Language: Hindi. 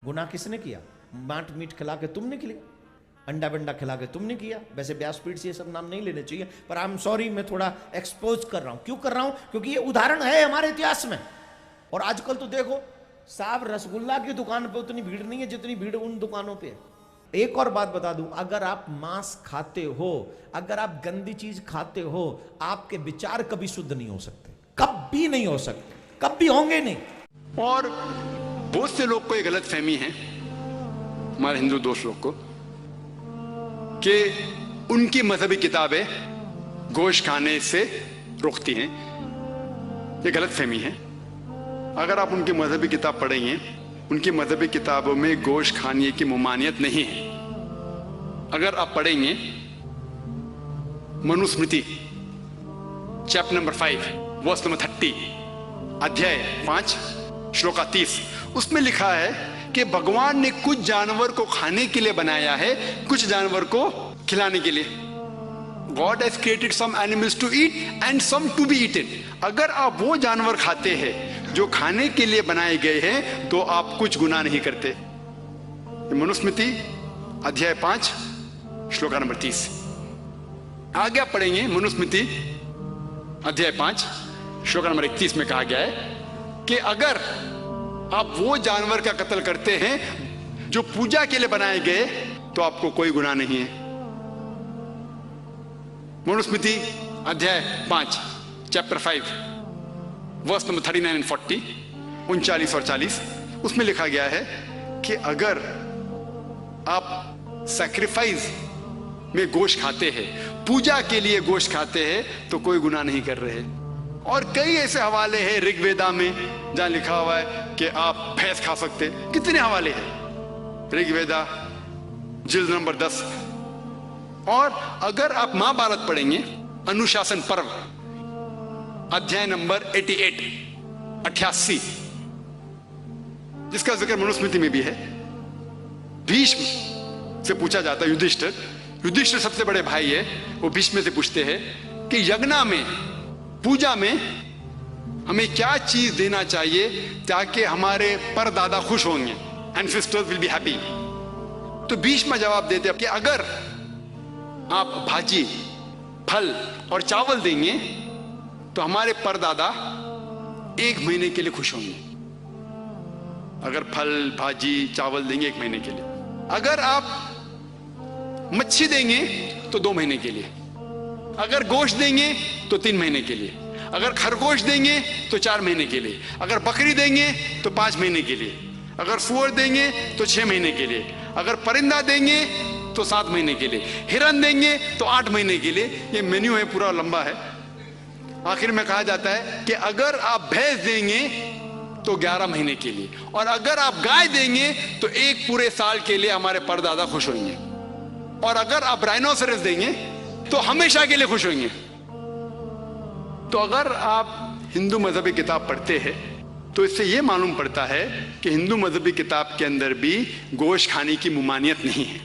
गुनाह किसने किया? मांट मीट खिला के तुमने किया, अंडा बंडा खिला के तुमने किया। वैसे व्यासपीठ से ये सब नाम नहीं लेने चाहिए, पर आई एम सॉरी, मैं थोड़ा एक्सपोज कर रहा हूं। क्यों कर रहा हूं? क्योंकि ये उदाहरण है हमारे इतिहास में। और आजकल तो देखो साहब, रसगुल्ला की दुकान पे उतनी भीड़ नहीं है जितनी भीड़ उन दुकानों पे है। एक और बात बता दूं, अगर आप मांस खाते हो, अगर आप गंदी चीज खाते हो, आपके विचार कभी शुद्ध नहीं हो सकते, कभी नहीं हो सकते, कभी होंगे नहीं। और बहुत से लोग को ये गलत फहमी है, हमारे हिंदू दोस्त लोग को, कि उनकी मजहबी किताबें गोश्त खाने से रोकती हैं। ये गलत फहमी है। अगर आप उनकी मजहबी किताब पढ़ेंगे, उनकी मजहबी किताबों में गोश्त खाने की ममानियत नहीं है। अगर आप पढ़ेंगे Manusmriti chapter number 5 verse number 30, अध्याय 5 श्लोका 30, उसमें लिखा है कि भगवान ने कुछ जानवर को खाने के लिए बनाया है, कुछ जानवर को खिलाने के लिए। God has created some animals to eat and some to be eaten. अगर आप वो जानवर खाते हैं जो खाने के लिए बनाए गए हैं, तो आप कुछ गुनाह नहीं करते। मनुस्मृति अध्याय 5 श्लोका नंबर 30। आगे आप पढ़ेंगे मनुस्मृति अध्याय 5 श्लोका नंबर 31 में कहा गया है कि अगर आप वो जानवर का कत्ल करते हैं जो पूजा के लिए बनाए गए, तो आपको कोई गुनाह नहीं है। मनुस्मृति अध्याय 5 चैप्टर 5 वर्स नंबर 39 एंड 40, 39 और 40, उसमें लिखा गया है कि अगर आप सैक्रिफाइस में गोश्त खाते हैं, पूजा के लिए गोश्त खाते हैं, तो कोई गुनाह नहीं कर रहे। और कई ऐसे हवाले हैं ऋग्वेदा में जहां लिखा हुआ है कि आप भैंस खा सकते। कितने हवाले हैं ऋग्वेदा जिल्द नंबर 10। और अगर आप महाभारत पढ़ेंगे, अनुशासन पर्व अध्याय नंबर 88, जिसका जिक्र मनुस्मृति में भी है, भीष्म से पूछा जाता है, युधिष्ठिर सबसे बड़े भाई है, वो भीष्म से पूछते हैं कि यज्ञ में, पूजा में हमें क्या चीज देना चाहिए ताकि हमारे परदादा खुश होंगे, एंसेस्टर्स विल बी हैप्पी। तो भीष्म जवाब देते हैं कि अगर आप भाजी, फल और चावल देंगे तो हमारे परदादा 1 महीने के लिए खुश होंगे। अगर फल, भाजी, चावल देंगे 1 महीने के लिए। अगर आप मच्छी देंगे तो 2 महीने के लिए। अगर गोश्त देंगे तो 3 महीने के लिए। अगर खरगोश देंगे तो 4 महीने के लिए। अगर बकरी देंगे तो 5 महीने के लिए। अगर सुअर देंगे तो 6 महीने के लिए। अगर परिंदा देंगे तो 7 महीने के लिए। हिरन देंगे तो 8 महीने के लिए। ये मेन्यू है, पूरा लंबा है। आखिर में कहा जाता है कि अगर आप भैंस देंगे तो 11 महीने के लिए, और अगर आप गाय देंगे तो 1 पूरे साल के लिए हमारे परदादा खुश होंगे, और अगर आप राइनोसरस देंगे तो हमेशा के लिए खुश होंगे। तो अगर आप हिंदू मजहबी किताब पढ़ते हैं तो इससे यह मालूम पड़ता है कि हिंदू मजहबी किताब के अंदर भी गोश्त खाने की ममानियत नहीं है।